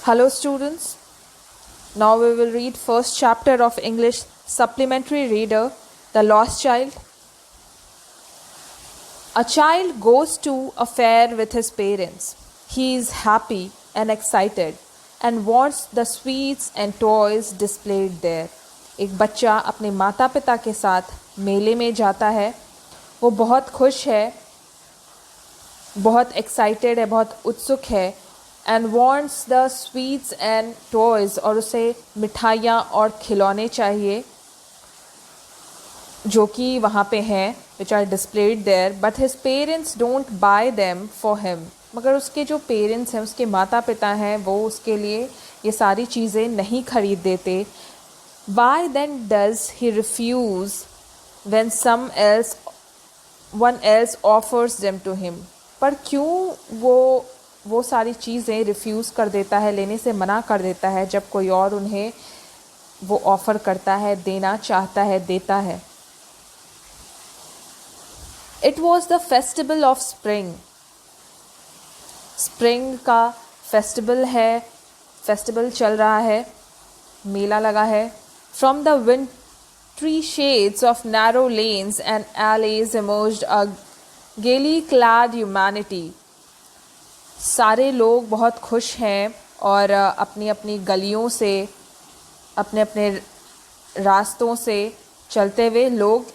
Hello students, now we will read first chapter of English Supplementary Reader, The Lost Child. A child goes to a fair with his parents. He is happy and excited and wants the sweets and toys displayed there. एक बच्चा अपने माता पिता के साथ मेले में जाता है. वो बहुत खुश है, बहुत एक्साइटेड है, बहुत उत्सुक है and wants the sweets and toys और उसे मिठाइयाँ और खिलौने चाहिए जो कि वहाँ पे हैं which are displayed there. But his parents don't buy them for him. मगर उसके जो पेरेंट्स हैं, उसके माता पिता हैं, वो उसके लिए ये सारी चीज़ें नहीं खरीद देते. Why then does he refuse when one else offers them to him. पर क्यों वो सारी चीज़ें रिफ्यूज़ कर देता है, लेने से मना कर देता है जब कोई और उन्हें वो ऑफ़र करता है, देना चाहता है, देता है. It was the festival of spring. Spring का फेस्टिवल चल रहा है, मेला लगा है. From the wintry shades of narrow lanes and alleys emerged a gaily clad humanity. सारे लोग बहुत खुश हैं और अपनी अपनी गलियों से, अपने अपने रास्तों से चलते हुए लोग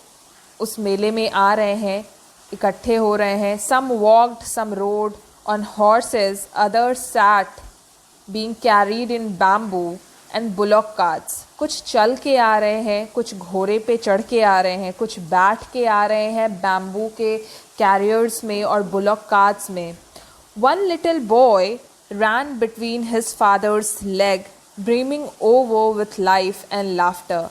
उस मेले में आ रहे हैं, इकट्ठे हो रहे हैं. Some walked, some rode on horses, others sat, being carried in bamboo and bullock carts. कुछ चल के आ रहे हैं, कुछ घोड़े पे चढ़ के आ रहे हैं, कुछ बैठ के आ रहे हैं बैम्बू के कैरियर्स में और बुलॉक कार्ट्स में. One little boy ran between his father's leg, brimming over with life and laughter.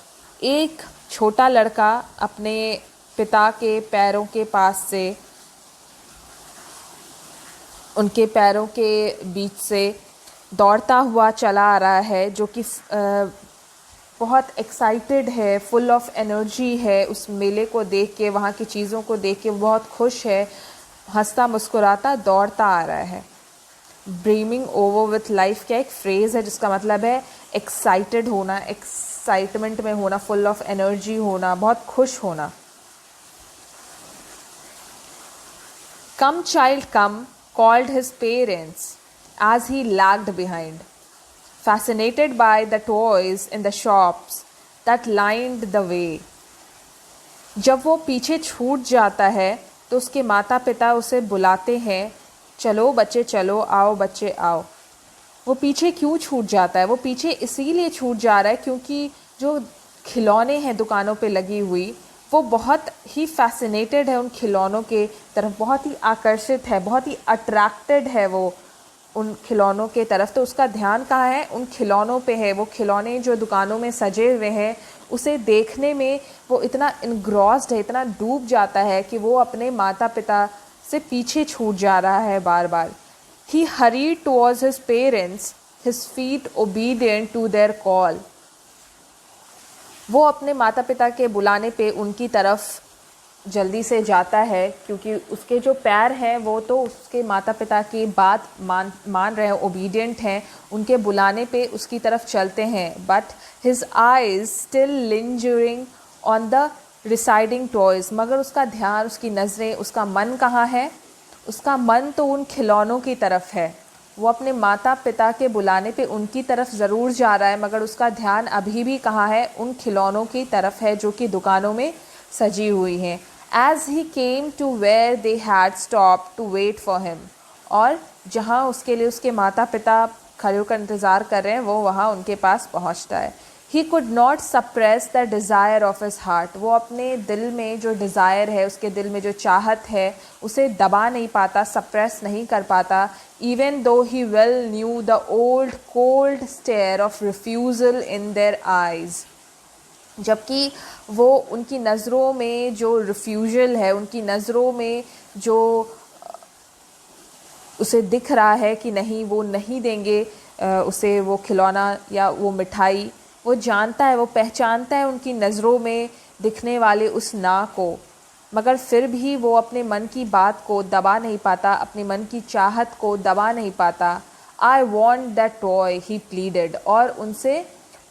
एक छोटा लड़का अपने पिता के पैरों के पास से, उनके पैरों के बीच से दौड़ता हुआ चला आ रहा है, जो कि बहुत एक्साइटेड है, फुल ऑफ एनर्जी है. उस मेले को देख के, वहाँ की चीज़ों को देख के बहुत खुश है, हंसता मुस्कुराता दौड़ता आ रहा है. ब्रीमिंग ओवर विथ लाइफ क्या एक फ्रेज़ है जिसका मतलब है एक्साइटेड होना, एक्साइटमेंट में होना, फुल ऑफ एनर्जी होना, बहुत खुश होना. कम child come called his parents as he lagged behind, fascinated by the toys in the shops that lined the way. जब वो पीछे छूट जाता है तो उसके माता पिता उसे बुलाते हैं, चलो बच्चे चलो, आओ बच्चे आओ. वो पीछे क्यों छूट जाता है? वो पीछे इसीलिए छूट जा रहा है क्योंकि जो खिलौने हैं दुकानों पे लगी हुई, वो बहुत ही फैसिनेटेड है उन खिलौनों के तरफ, बहुत ही आकर्षित है, बहुत ही अट्रैक्टेड है वो उन खिलौनों के तरफ. तो उसका ध्यान कहाँ है? उन खिलौनों पे है. वो खिलौने जो दुकानों में सजे हुए हैं, उसे देखने में वो इतना इनग्रॉस्ड है, इतना डूब जाता है कि वो अपने माता पिता से पीछे छूट जा रहा है बार बार. He hurried towards his parents, his feet obedient to their call. वो अपने माता पिता के बुलाने पे उनकी तरफ जल्दी से जाता है क्योंकि उसके जो पैर हैं वो तो उसके माता पिता की बात मान रहे हैं, ओबीडियंट हैं, उनके बुलाने पे उसकी तरफ चलते हैं. But his eyes still lingering on the receding toys. मगर उसका ध्यान, उसकी नज़रें, उसका मन कहाँ है? उसका मन तो उन खिलौनों की तरफ है. वो अपने माता पिता के बुलाने पे उनकी तरफ ज़रूर जा रहा है, मगर उसका ध्यान अभी भी कहाँ है? उन खिलौनों की तरफ है जो कि दुकानों में सजी हुई हैं. As he came to where they had stopped to wait for him. और जहाँ उसके लिए उसके माता पिता खड़े होकर इंतज़ार कर रहे हैं, वो वहाँ उनके पास पहुँचता है. He could not suppress the desire of his heart. वो अपने दिल में जो डिज़ायर है, उसके दिल में जो चाहत है, उसे दबा नहीं पाता, सप्रेस नहीं कर पाता. Even though he well knew the old cold stare of refusal in their eyes. जबकि वो उनकी नज़रों में जो रिफ्यूज़ल है, उनकी नज़रों में जो उसे दिख रहा है कि नहीं, वो नहीं देंगे उसे वो खिलौना या वो मिठाई. वो जानता है, वो पहचानता है उनकी नज़रों में दिखने वाले उस ना को, मगर फिर भी वो अपने मन की बात को दबा नहीं पाता, अपने मन की चाहत को दबा नहीं पाता. I want that toy, he pleaded, और उनसे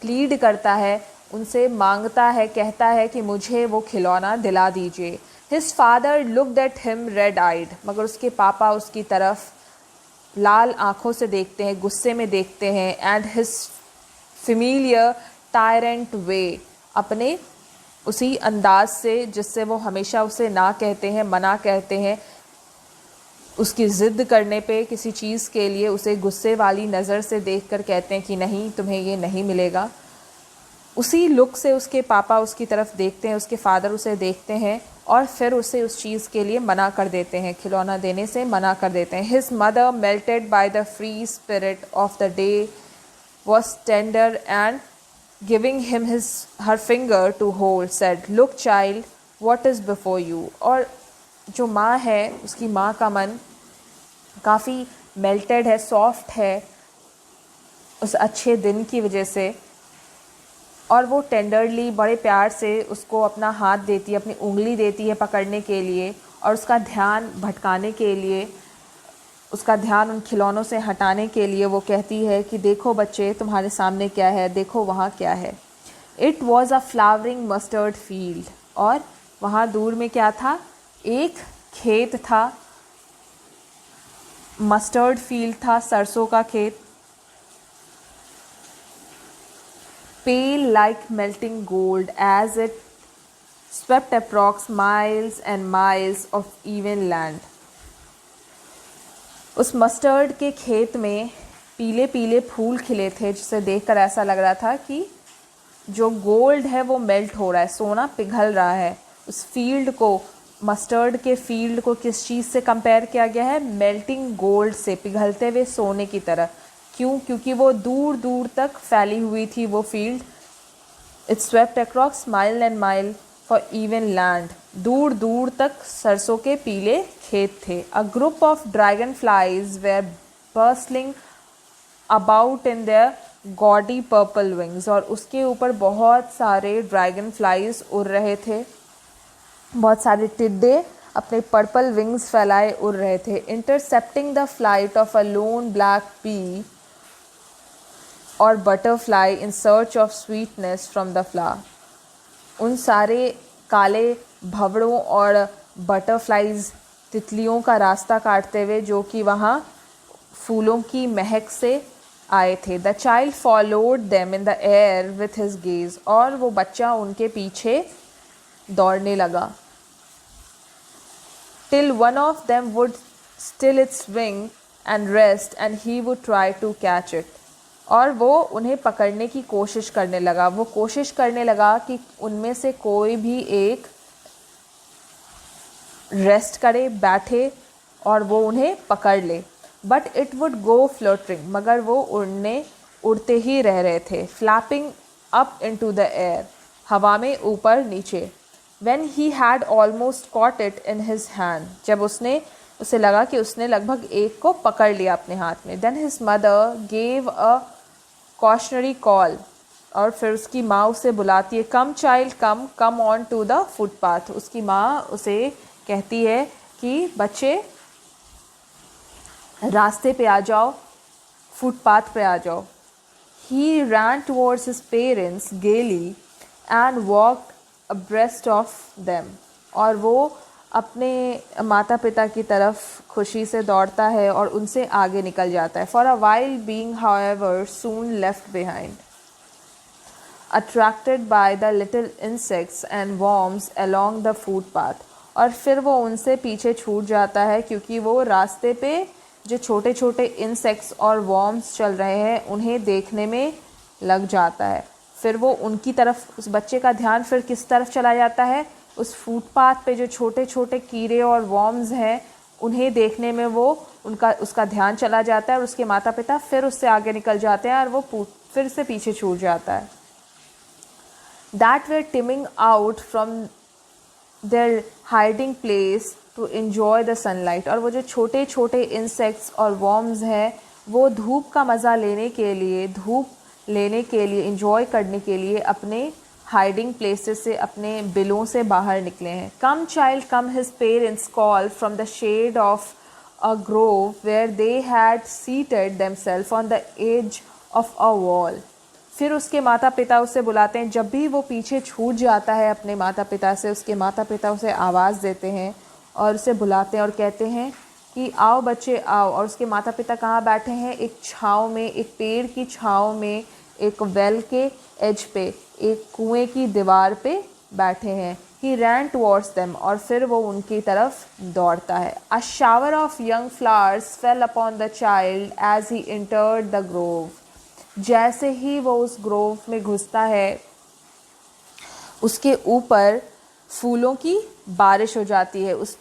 प्लीड करता है, उनसे मांगता है, कहता है कि मुझे वो खिलौना दिला दीजिए. His father looked at him red eyed, मगर उसके पापा उसकी तरफ लाल आंखों से देखते हैं, गुस्से में देखते हैं. एंड हिज फेमिलियर टायरेंट वे, अपने उसी अंदाज से जिससे वो हमेशा उसे ना कहते हैं, मना कहते हैं, उसकी ज़िद करने पे किसी चीज़ के लिए उसे गुस्से वाली नज़र से देखकर कहते हैं कि नहीं, तुम्हें ये नहीं मिलेगा. उसी लुक से उसके पापा उसकी तरफ देखते हैं, उसके फादर उसे देखते हैं और फिर उसे उस चीज़ के लिए मना कर देते हैं, खिलौना देने से मना कर देते हैं. His mother, melted by the free spirit of the day, was tender and giving him her finger to hold, said, look child, what is before you. और जो माँ है, उसकी माँ का मन काफ़ी मेल्टेड है, सॉफ्ट है उस अच्छे दिन की वजह से, और वो टेंडरली, बड़े प्यार से उसको अपना हाथ देती है, अपनी उंगली देती है पकड़ने के लिए, और उसका ध्यान भटकाने के लिए, उसका ध्यान उन खिलौनों से हटाने के लिए वो कहती है कि देखो बच्चे, तुम्हारे सामने क्या है, देखो वहाँ क्या है. It was a flowering mustard field, और वहाँ दूर में क्या था, एक खेत था, मस्टर्ड फील्ड था, सरसों का खेत. Pale like melting gold as it swept across miles and miles of even land. उस मस्टर्ड के खेत में पीले पीले फूल खिले थे, जिसे देखकर ऐसा लग रहा था कि जो गोल्ड है वो मेल्ट हो रहा है, सोना पिघल रहा है. उस फील्ड को, मस्टर्ड के फील्ड को किस चीज़ से कंपेयर किया गया है, मेल्टिंग गोल्ड से, पिघलते हुए सोने की तरह. क्यों? क्योंकि वो दूर दूर तक फैली हुई थी वो field. It swept across mile and mile for even land, दूर दूर तक सरसों के पीले खेत थे. A group of dragon flies were bustling about in their gaudy purple wings, और उसके ऊपर बहुत सारे ड्रैगन फ्लाइज उड़ रहे थे, बहुत सारे टिड्डे अपने पर्पल विंग्स फैलाए उड़ रहे थे. Intercepting the flight of a lone black bee or butterfly in search of sweetness from the flower. उन सारे काले भंवरों और बटरफ्लाइज, तितलियों का रास्ता काटते हुए, जो कि वहाँ फूलों की महक से आए थे. The child followed them in the air with his gaze, और वो बच्चा उनके पीछे दौड़ने लगा. Till one of them would still its wing and rest and he would try to catch it, और वो उन्हें पकड़ने की कोशिश करने लगा. वो कोशिश करने लगा कि उनमें से कोई भी एक रेस्ट करे, बैठे, और वो उन्हें पकड़ ले. But it would go floating, मगर वो उड़ते ही रह रहे थे. Flapping up into the air, हवा में ऊपर नीचे. When he had almost caught it in his hand, जब उसे लगा कि उसने लगभग एक को पकड़ लिया अपने हाथ में. Then his mother gave a cautionary call, और फिर उसकी माँ उसे बुलाती है. Come child, come on to the footpath. उसकी माँ उसे कहती है कि बच्चे रास्ते पे आ जाओ, फुटपाथ पे आ जाओ. He ran towards his parents gaily and walked abreast of them, और वो अपने माता पिता की तरफ खुशी से दौड़ता है और उनसे आगे निकल जाता है. For a while being however soon left behind, attracted by the little insects and worms along the footpath. और फिर वो उनसे पीछे छूट जाता है, क्योंकि वो रास्ते पे जो छोटे छोटे इंसेक्ट्स और वॉर्म्स चल रहे हैं उन्हें देखने में लग जाता है. फिर वो उनकी तरफ, उस बच्चे का ध्यान फिर किस तरफ चला जाता है, उस फुटपाथ पे जो छोटे छोटे कीड़े और वॉर्म्स हैं उन्हें देखने में वो उसका ध्यान चला जाता है, और उसके माता पिता फिर उससे आगे निकल जाते हैं और वो फिर से पीछे छूट जाता है. That were teeming out from their hiding place to enjoy the sunlight, और वो जो छोटे छोटे इंसेक्ट्स और वॉर्म्स हैं वो धूप का मज़ा लेने के लिए, एंजॉय करने के लिए अपने हाइडिंग प्लेसेस से, अपने बिलों से बाहर निकले हैं. Come child come, his parents call from the shade of a grove where they had seated themselves on the edge of a wall. फिर उसके माता पिता उसे बुलाते हैं. जब भी वो पीछे छूट जाता है अपने माता पिता से, उसके माता पिता उसे आवाज़ देते हैं और उसे बुलाते हैं और कहते हैं कि आओ बच्चे आओ. और उसके माता पिता कहाँ बैठे हैं? एक छाँव में, एक पेड़ की छाँव में, एक वेल के एज पे, एक कुएं की दीवार पे बैठे हैं. He ran towards them, और फिर वो उनकी तरफ दौड़ता है. A shower of young flowers fell upon the child as he entered the grove. जैसे ही वो उस ग्रोव में घुसता है, उसके ऊपर फूलों की बारिश हो जाती है. उस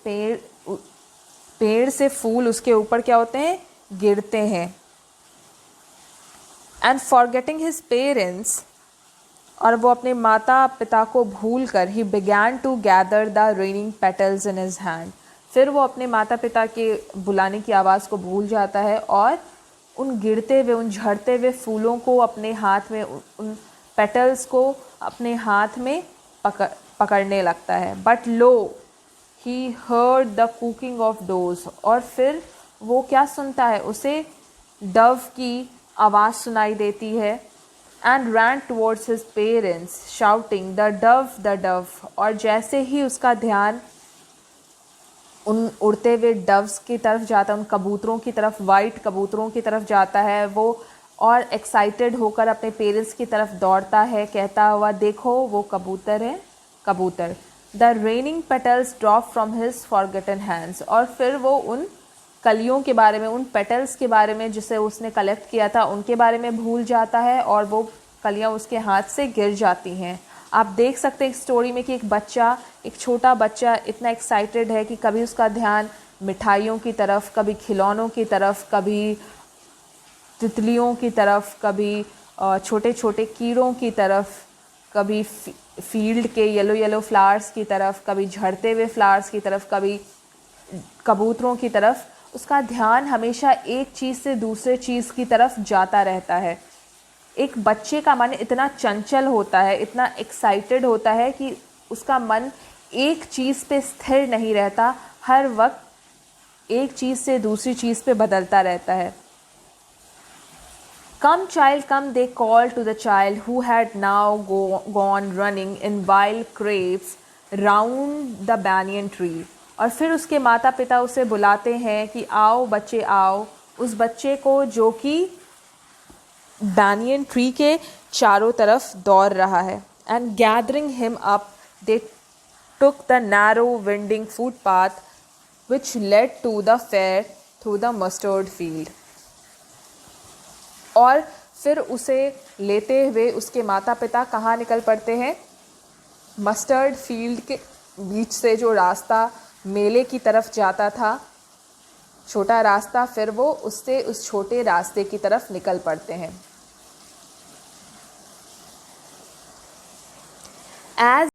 पेड़ से फूल उसके ऊपर क्या होते हैं? गिरते हैं. And forgetting his parents, और वो अपने माता पिता को भूल कर, he began to gather the raining petals in his hand. फिर वो अपने माता पिता के बुलाने की आवाज़ को भूल जाता है और उन गिरते हुए, उन झड़ते हुए फूलों को अपने हाथ में, उन पेटल्स को अपने हाथ में पकड़ने लगता है. But low, he heard the cooking of doves, और फिर वो क्या सुनता है? उसे डव की आवाज़ सुनाई देती है. And ran towards his parents shouting the dove. और जैसे ही उसका ध्यान उन उड़ते हुए डव्स की तरफ जाता है, उन कबूतरों की तरफ, वाइट कबूतरों की तरफ जाता है, वो और एक्साइटेड होकर अपने पेरेंट्स की तरफ दौड़ता है, कहता हुआ, देखो वो कबूतर है, कबूतर. The raining petals drop from his forgotten hands. और फिर वो उन कलियों के बारे में, उन पेटल्स के बारे में जिसे उसने कलेक्ट किया था, उनके बारे में भूल जाता है और वो कलियां उसके हाथ से गिर जाती हैं. आप देख सकते हैं एक स्टोरी में कि एक छोटा बच्चा इतना एक्साइटेड है कि कभी उसका ध्यान मिठाइयों की तरफ, कभी खिलौनों की तरफ, कभी तितलियों की तरफ, कभी छोटे छोटे कीड़ों की तरफ, कभी फील्ड के येलो फ्लावर्स की तरफ, कभी झड़ते हुए फ्लावर्स की तरफ, कभी कबूतरों की तरफ. उसका ध्यान हमेशा एक चीज़ से दूसरे चीज़ की तरफ जाता रहता है. एक बच्चे का मन इतना चंचल होता है, इतना एक्साइटेड होता है कि उसका मन एक चीज़ पे स्थिर नहीं रहता, हर वक्त एक चीज़ से दूसरी चीज़ पे बदलता रहता है. Come child, come, they called to the child who had now gone running in wild crapes round the banyan tree. और फिर उसके माता पिता उसे बुलाते हैं कि आओ बच्चे आओ. उस बच्चे को जो कि banyan tree के चारों तरफ दौड़ रहा है. And gathering him up, they took the narrow winding footpath which led to the fair through the mustard field. और फिर उसे लेते हुए उसके माता पिता कहाँ निकल पड़ते हैं? मस्टर्ड फील्ड के बीच से जो रास्ता मेले की तरफ जाता था, छोटा रास्ता, फिर वो उससे उस छोटे रास्ते की तरफ निकल पड़ते हैं. As